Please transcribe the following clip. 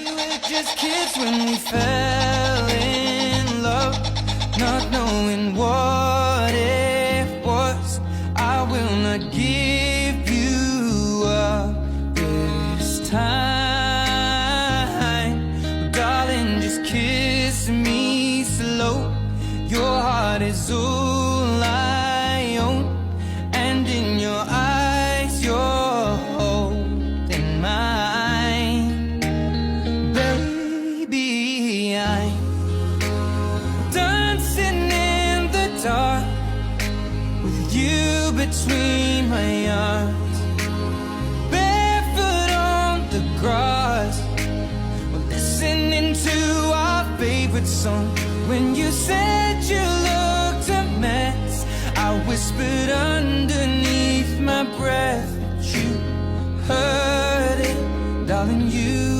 We were just kids when we fell in love, not knowing what it was. I will not give you up this time. Oh, darling, just kiss me slow. Your heart is all I own, and in your eyes you're holding mine. Baby, I'm dancing in the dark with you between my arms, barefoot on the grass. We're listening to our favorite song. When you said you looked a mess, I whispered underneath my breath that you heard it, darling, you